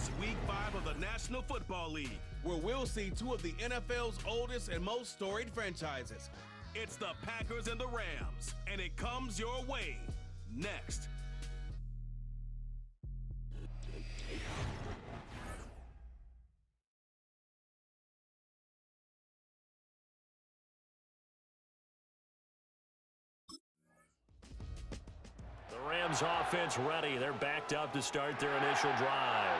It's Week 5 of the National Football League, where we'll see two of the NFL's oldest and most storied franchises. It's the Packers and the Rams, and it comes your way next. The Rams offense ready. They're backed up to start their initial drive.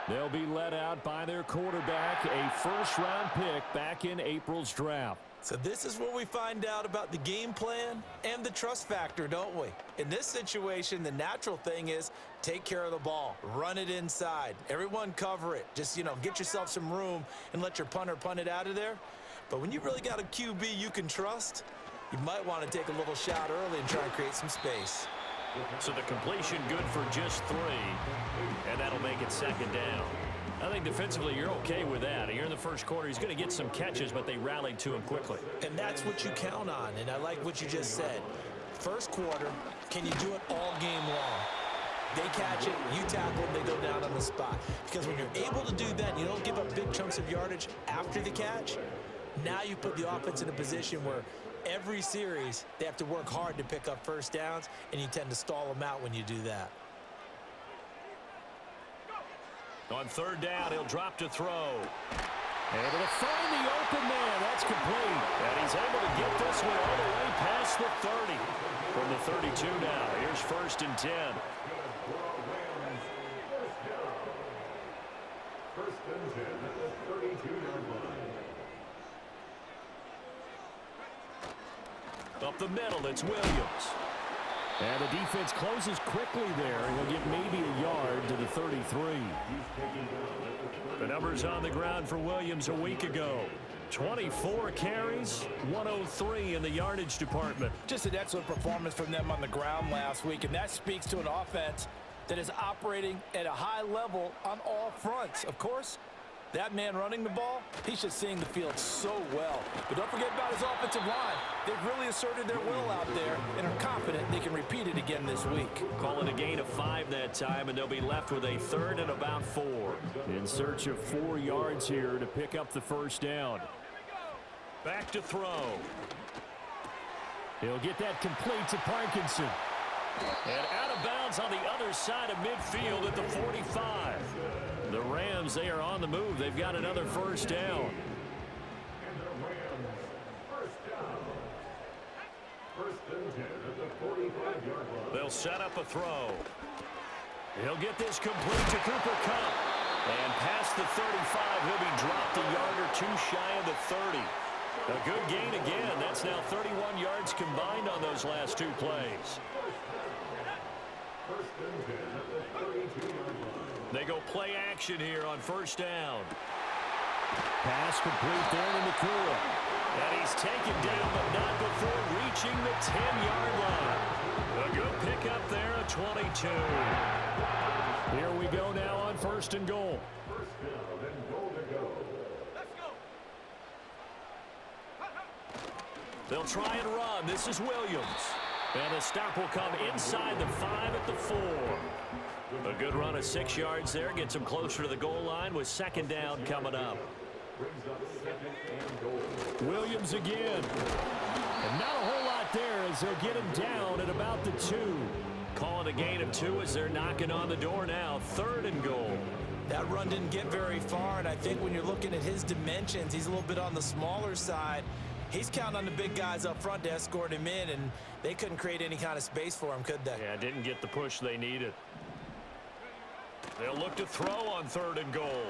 They'll be led out by their quarterback, a first-round pick back in April's draft. So this is where we find out about the game plan and the trust factor, don't we? In this situation, the natural thing is take care of the ball, run it inside. Everyone cover it. Just, get yourself some room and let your punter punt it out of there. But when you really got a QB you can trust, you might want to take a little shot early and try and create some space. So the completion good for just 3, and that'll make it second down. I think defensively you're okay with that. Here in the first quarter, he's going to get some catches, but they rallied to him quickly. And that's what you count on, and I like what you just said. First quarter, can you do it all game long? They catch it, you tackle them, they go down on the spot. Because when you're able to do that, you don't give up big chunks of yardage after the catch, now you put the offense in a position where every series, they have to work hard to pick up first downs, and you tend to stall them out when you do that. On third down, he'll drop to throw. Able to find the open man. That's complete. And he's able to get this one all the way past the 30. From the 32 now, here's 1st and 10. First and 10 at the 32-yard line. Up the middle, it's Williams. And the defense closes quickly there, and he'll get maybe a yard to the 33. The numbers on the ground for Williams a week ago. 24 carries, 103 in the yardage department. Just an excellent performance from them on the ground last week, and that speaks to an offense that is operating at a high level on all fronts. Of course, that man running the ball, he's just seeing the field so well. But don't forget about his offensive line. They've really asserted their will out there and are confident they can repeat it again this week. Calling a gain of 5 that time, and they'll be left with a 3rd and about 4. In search of 4 yards here to pick up the first down. Back to throw. He'll get that complete to Parkinson. And out of bounds on the other side of midfield at the 45. The Rams, they are on the move. They've got another first down. And the Rams, first down. First and 10 at the 45-yard line. They'll set up a throw. He'll get this complete to Cooper Kupp. And past the 35, he'll be dropped a yard or 2 shy of the 30. A good gain again. That's now 31 yards combined on those last 2 plays. First and 10 at the 32-yard line. They go play action here on first down. Pass complete there to Nakua. And he's taken down, but not before reaching the 10-yard line. A good pickup there at 22. Here we go now on 1st and goal. First down and goal to go. They'll try and run. This is Williams. And the stop will come inside the 5 at the 4. A good run of 6 yards there. Gets him closer to the goal line with 2nd down coming up. Brings up 2nd and goal. Williams again. And not a whole lot there as they'll get him down at about the 2. Calling a gain of 2 as they're knocking on the door now. 3rd and goal. That run didn't get very far, and I think when you're looking at his dimensions, he's a little bit on the smaller side. He's counting on the big guys up front to escort him in, and they couldn't create any kind of space for him, could they? Yeah, didn't get the push they needed. They'll look to throw on 3rd and goal.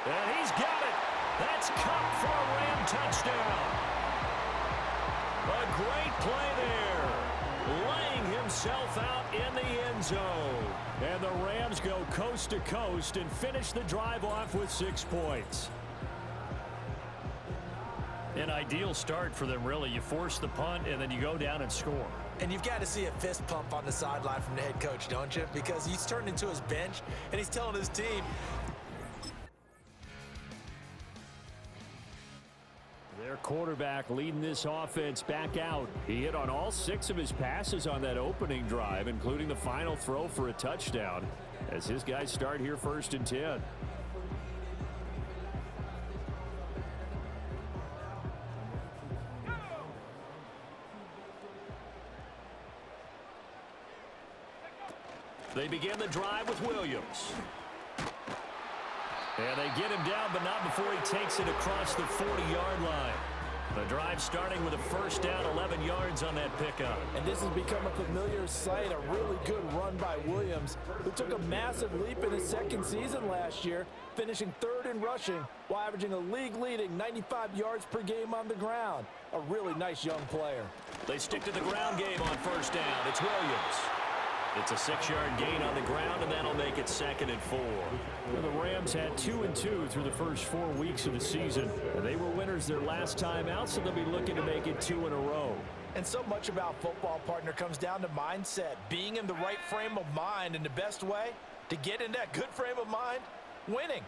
And he's got it. That's Kupp for a Ram touchdown. A great play there. Laying himself out in the end zone. And the Rams go coast to coast and finish the drive off with 6 points. An ideal start for them, really. You force the punt, and then you go down and score. And you've got to see a fist pump on the sideline from the head coach, don't you? Because he's turned into his bench, and he's telling his team. Their quarterback leading this offense back out. He hit on all 6 of his passes on that opening drive, including the final throw for a touchdown, as his guys start here 1st and 10. They begin the drive with Williams. And they get him down, but not before he takes it across the 40-yard line. The drive starting with a first down, 11 yards on that pickup. And this has become a familiar sight, a really good run by Williams, who took a massive leap in his second season last year, finishing third in rushing while averaging a league-leading 95 yards per game on the ground. A really nice young player. They stick to the ground game on first down. It's Williams. It's a 6-yard gain on the ground, and that'll make it 2nd and 4. Well, the Rams had 2-2 through the first 4 weeks of the season. And they were winners their last time out, so they'll be looking to make it 2 in a row. And so much about football, partner, comes down to mindset. Being in the right frame of mind, and the best way to get in that good frame of mind, winning.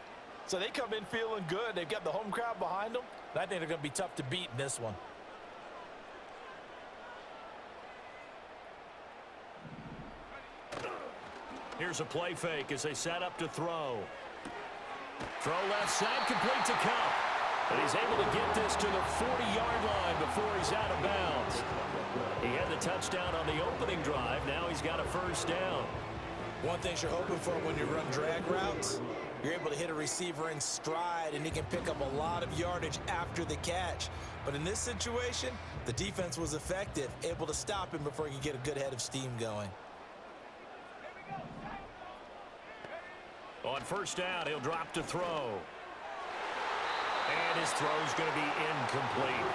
So they come in feeling good. They've got the home crowd behind them. And I think they're going to be tough to beat in this one. Here's a play fake as they set up to throw. Throw left side, complete to Cup. But he's able to get this to the 40-yard line before he's out of bounds. He had the touchdown on the opening drive. Now he's got a first down. One thing you're hoping for when you run drag routes, you're able to hit a receiver in stride, and he can pick up a lot of yardage after the catch. But in this situation, the defense was effective, able to stop him before he could get a good head of steam going. On first down, he'll drop to throw. And his throw's going to be incomplete.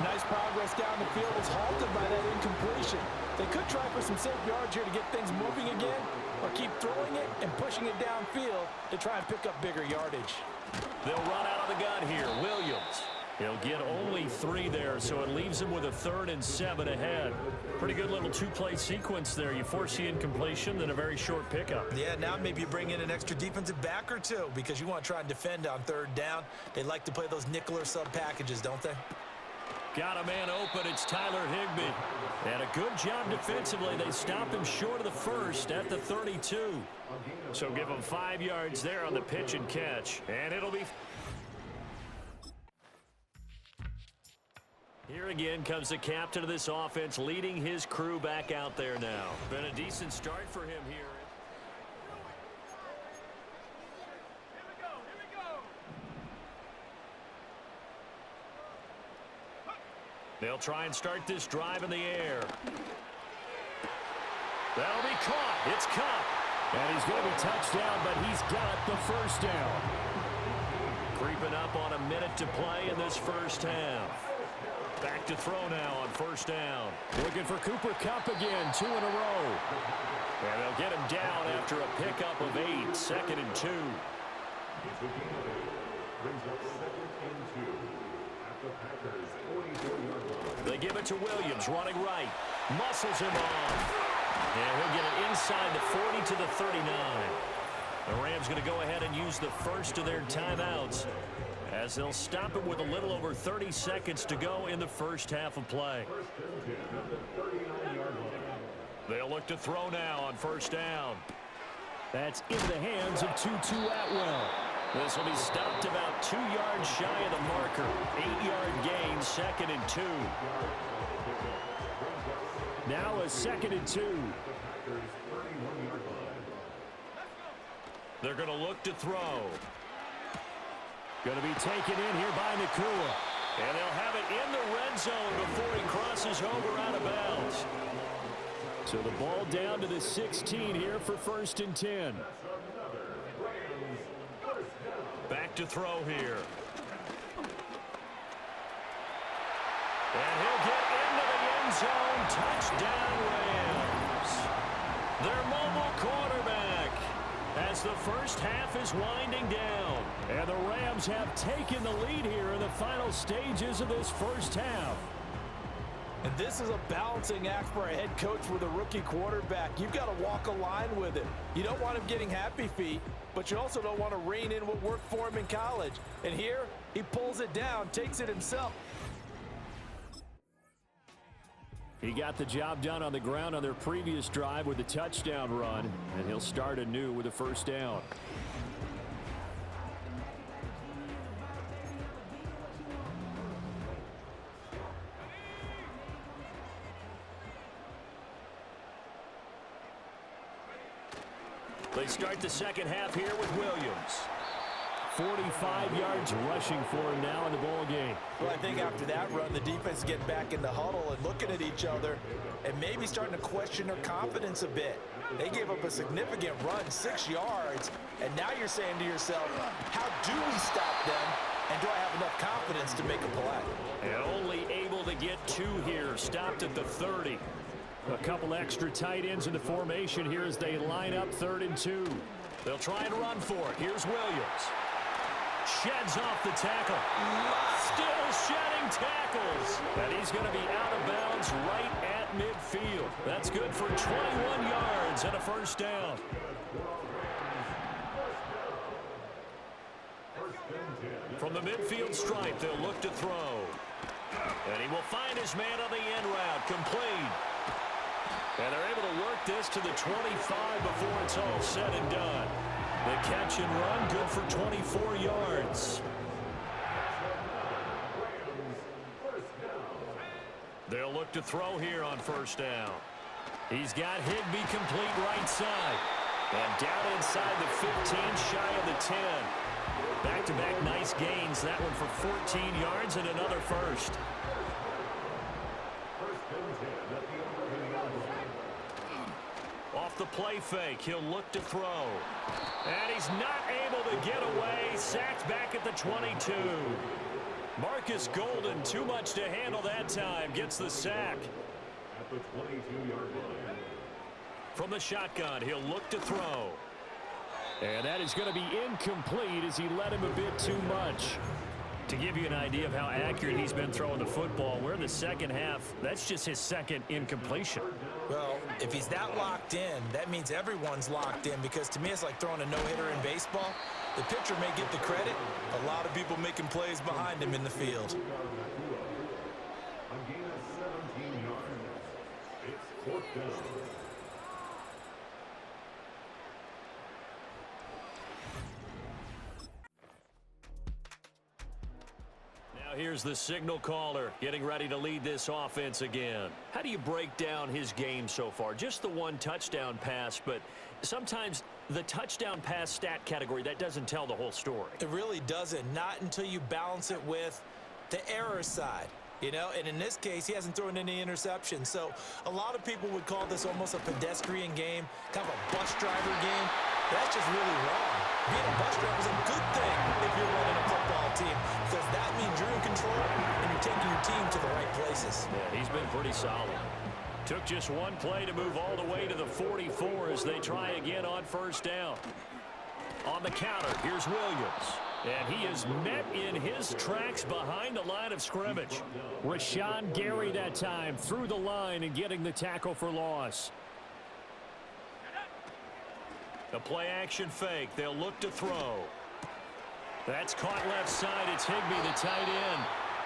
Nice progress down the field was halted by that incompletion. They could try for some safe yards here to get things moving again, or keep throwing it and pushing it downfield to try and pick up bigger yardage. They'll run out of the gun here. Williams. He'll get only 3 there, so it leaves him with a 3rd and 7 ahead. Pretty good little 2-play sequence there. You force the incompletion, then a very short pickup. Yeah, now maybe you bring in an extra defensive back or two because you want to try and defend on 3rd down. They like to play those nickel or sub packages, don't they? Got a man open. It's Tyler Higbee. And a good job defensively. They stop him short of the first at the 32. So give him 5 yards there on the pitch and catch. And it'll be... Here again comes the captain of this offense, leading his crew back out there now. Been a decent start for him here. They'll try and start this drive in the air. That'll be caught. It's Cup. And he's going to be touched down, but he's got the first down. Creeping up on a minute to play in this first half. Back to throw now on first down. Looking for Cooper Kupp again, 2 in a row. And they'll get him down after a pickup of 8, 2nd and 2. They give it to Williams, running right. Muscles him off. And he'll get it inside the 40 to the 39. The Rams going to go ahead and use the first of their timeouts, as they'll stop it with a little over 30 seconds to go in the first half of play. They'll look to throw now on first down. That's in the hands of Tutu Atwell. This will be stopped about 2 yards shy of the marker. 8-yard gain, 2nd and 2. Now a 2nd and 2. They're going to look to throw. Going to be taken in here by Nakua. And they'll have it in the red zone before he crosses over out of bounds. So the ball down to the 16 here for 1st and 10. Back to throw here. And he'll get into the end zone. Touchdown, Rams. Their mobile quarterback, as the first half is winding down. And the Rams have taken the lead here in the final stages of this first half. And this is a balancing act for a head coach with a rookie quarterback. You've got to walk a line with him. You don't want him getting happy feet, but you also don't want to rein in what worked for him in college. And here, he pulls it down, takes it himself. He got the job done on the ground on their previous drive with a touchdown run, and he'll start anew with a first down. They start the second half here with Williams. 45 yards rushing for him now in the ball game. Well, I think after that run, the defense is getting back in the huddle and looking at each other and maybe starting to question their confidence a bit. They gave up a significant run, 6 yards, and now you're saying to yourself, how do we stop them, and do I have enough confidence to make a play? And only able to get 2 here, stopped at the 30. A couple extra tight ends in the formation here as they line up 3rd and 2. They'll try and run for it. Here's Williams. Sheds off the tackle. Still shedding tackles. And he's going to be out of bounds right at midfield. That's good for 21 yards and a first down. From the midfield stripe, they'll look to throw. And he will find his man on the end route. Complete. And they're able to work this to the 25 before it's all said and done. The catch and run, good for 24 yards. They'll look to throw here on first down. He's got Higbee complete right side. And down inside the 15, shy of the 10. Back-to-back nice gains. That one for 14 yards and another first. Off the play fake, he'll look to throw. And he's not able to get away. Sacked back at the 22. Marcus Golden, too much to handle that time. Gets the sack. At the 22-yard line. From the shotgun, he'll look to throw. And that is going to be incomplete as he led him a bit too much. To give you an idea of how accurate he's been throwing the football, we're in the second half. That's just his second incompletion. Well, if he's that locked in, that means everyone's locked in, because to me it's like throwing a no-hitter in baseball. The pitcher may get the credit. A lot of people making plays behind him in the field. A gain of 17 yards. It's 4th down. Here's the signal caller getting ready to lead this offense again. How do you break down his game so far? Just the 1 touchdown pass, but sometimes the touchdown pass stat category, that doesn't tell the whole story. It really doesn't, not until you balance it with the error side. You know, and in this case, he hasn't thrown any interceptions. So a lot of people would call this almost a pedestrian game, kind of a bus driver game. That's just really wrong. Being a bus driver is a good thing if you're running a football team, because that means you're in control and you're taking your team to the right places. Yeah, he's been pretty solid. Took just 1 play to move all the way to the 44 as they try again on first down. On the counter, here's Williams. And he is met in his tracks behind the line of scrimmage. Rashawn Gary that time through the line and getting the tackle for loss. A play-action fake. They'll look to throw. That's caught left side. It's Higbee, the tight end.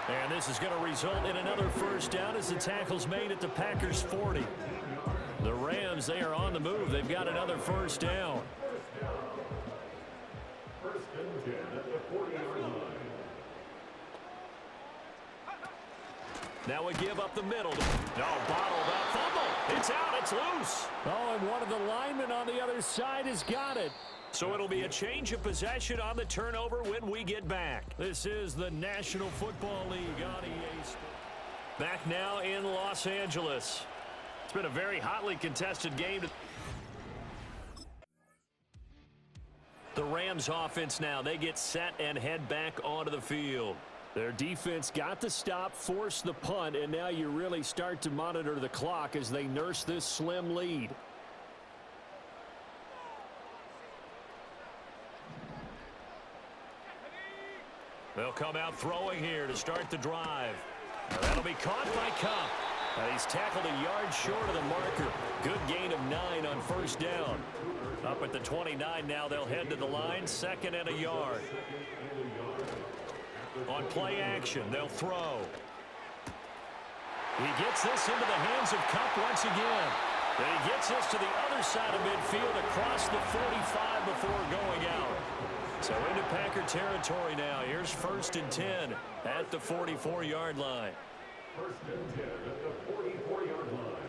And this is going to result in another first down as the tackle's made at the Packers 40. The Rams, they are on the move. They've got another first down. First and 10 at the 40-yard line. Now we give up the middle. No, bottled up. Fumble. It's out. It's loose. Oh, and one of the linemen on the other side has got it. So it'll be a change of possession on the turnover when we get back. This is the National Football League on EA Sports. Back now in Los Angeles. It's been a very hotly contested game. The Rams offense now, they get set and head back onto the field. Their defense got the stop, forced the punt, and now you really start to monitor the clock as they nurse this slim lead. They'll come out throwing here to start the drive. That'll be caught by Cup. And he's tackled a yard short of the marker. Good gain of 9 on first down. Up at the 29 now, they'll head to the line, 2nd and a yard. On play action, they'll throw. He gets this into the hands of Cup once again. And he gets this to the other side of midfield across the 45 before going out. So into Packer territory now. Here's 1st and 10 at the 44-yard line. 1st and 10 at the 44-yard line.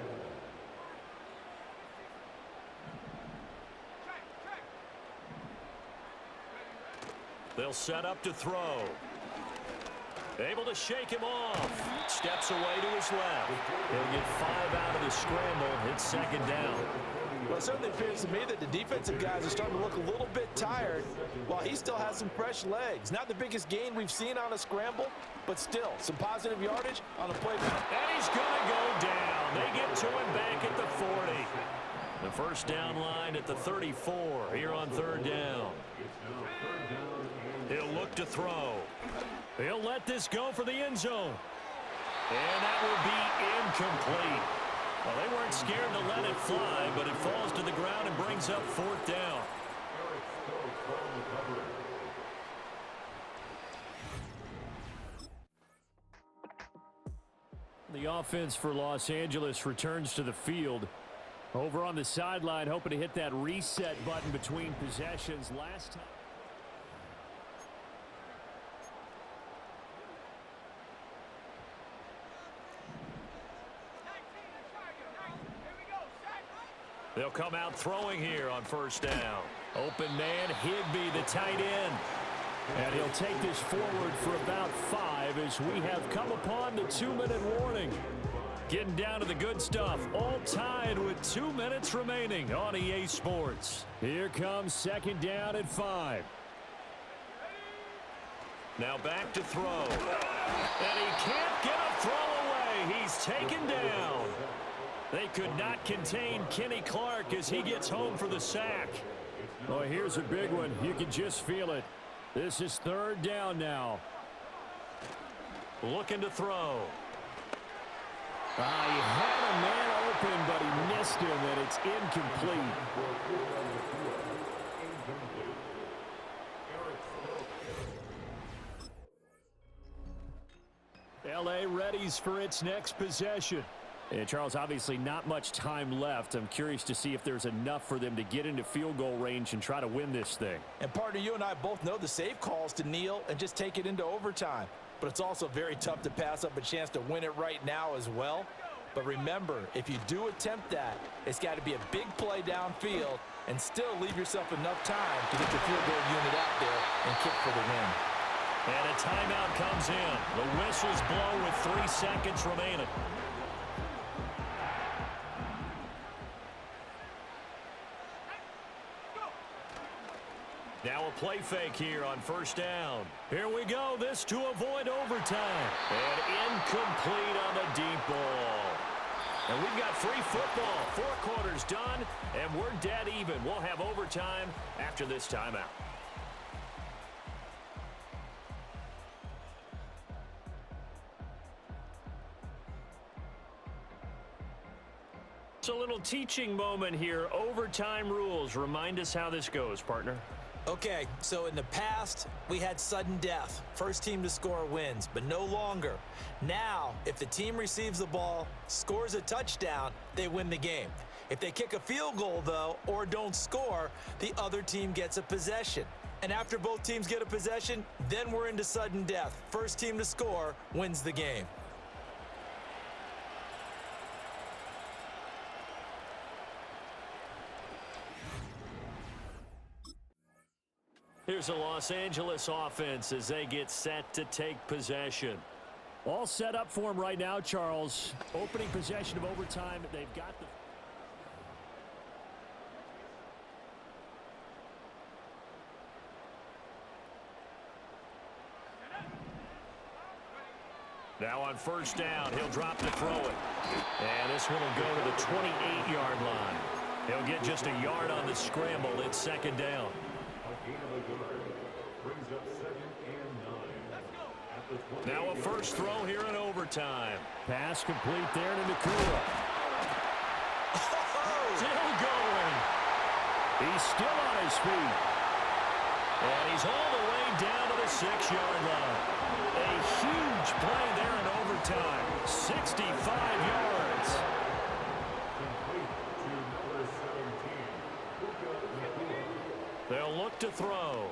They'll set up to throw. Able to shake him off. Steps away to his left. He'll get 5 out of the scramble. It's second down. Well, it certainly appears to me that the defensive guys are starting to look a little bit tired while he still has some fresh legs. Not the biggest gain we've seen on a scramble, but still some positive yardage on a play. And he's going to go down. They get to him back at the 40. The first down line at the 34 here on third down. He'll look to throw. He'll let this go for the end zone. And that will be incomplete. Well, they weren't scared to let it fly, but it falls to the ground and brings up fourth down. The offense for Los Angeles returns to the field. Over on the sideline, hoping to hit that reset button between possessions last time. They'll come out throwing here on first down. Open man, Higbee, the tight end. And he'll take this forward for about 5 as we have come upon the 2-minute warning. Getting down to the good stuff, all tied with 2 minutes remaining on EA Sports. Here comes second down at 5. Now back to throw. And he can't get a throw away. He's taken down. They could not contain Kenny Clark as he gets home for the sack. Oh, here's a big one. You can just feel it. This is third down now. Looking to throw. He had a man open, but he missed him, and it's incomplete. L.A. readies for its next possession. And Charles, obviously not much time left. I'm curious to see if there's enough for them to get into field goal range and try to win this thing. And partner, you and I both know the safe calls to kneel and just take it into overtime. But it's also very tough to pass up a chance to win it right now as well. But remember, if you do attempt that, it's got to be a big play downfield and still leave yourself enough time to get the field goal unit out there and kick for the win. And a timeout comes in. The whistle's blown with 3 seconds remaining. Now a play fake here on first down. Here we go. This to avoid overtime. And incomplete on the deep ball. And we've got free football. 4 quarters done, and we're dead even. We'll have overtime after this timeout. It's a little teaching moment here. Overtime rules. Remind us how this goes, partner. Okay, so in the past, we had sudden death. First team to score wins, but no longer. Now, if the team receives the ball, scores a touchdown, they win the game. If they kick a field goal, though, or don't score, the other team gets a possession. And after both teams get a possession, then we're into sudden death. First team to score wins the game. Here's the Los Angeles offense as they get set to take possession. All set up for him right now, Charles. Opening possession of overtime. They've got the... Now on first down, he'll drop to throw it. And this one will go to the 28-yard line. He'll get just a yard on the scramble. It's second down. Now a first throw here in overtime. Pass complete there to Nakua. Still going. He's still on his feet. And he's all the way down to the 6-yard line. A huge play there in overtime. 65 yards. They'll look to throw.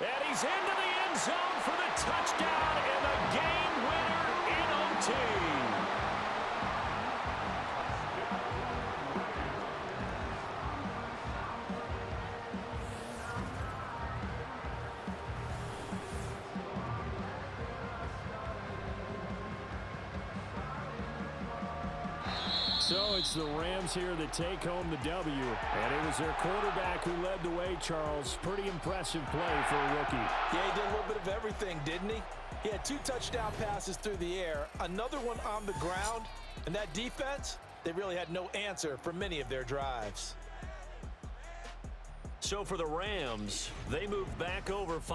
And he's into the end zone for the touchdown and the game winner in OT. So it's the Rams here that take home the W. And it was their quarterback who led the way, Charles. Pretty impressive play for a rookie. Yeah, he did a little bit of everything, didn't he? He had 2 touchdown passes through the air, another one on the ground, and that defense, they really had no answer for many of their drives. So for the Rams, they move back over 5.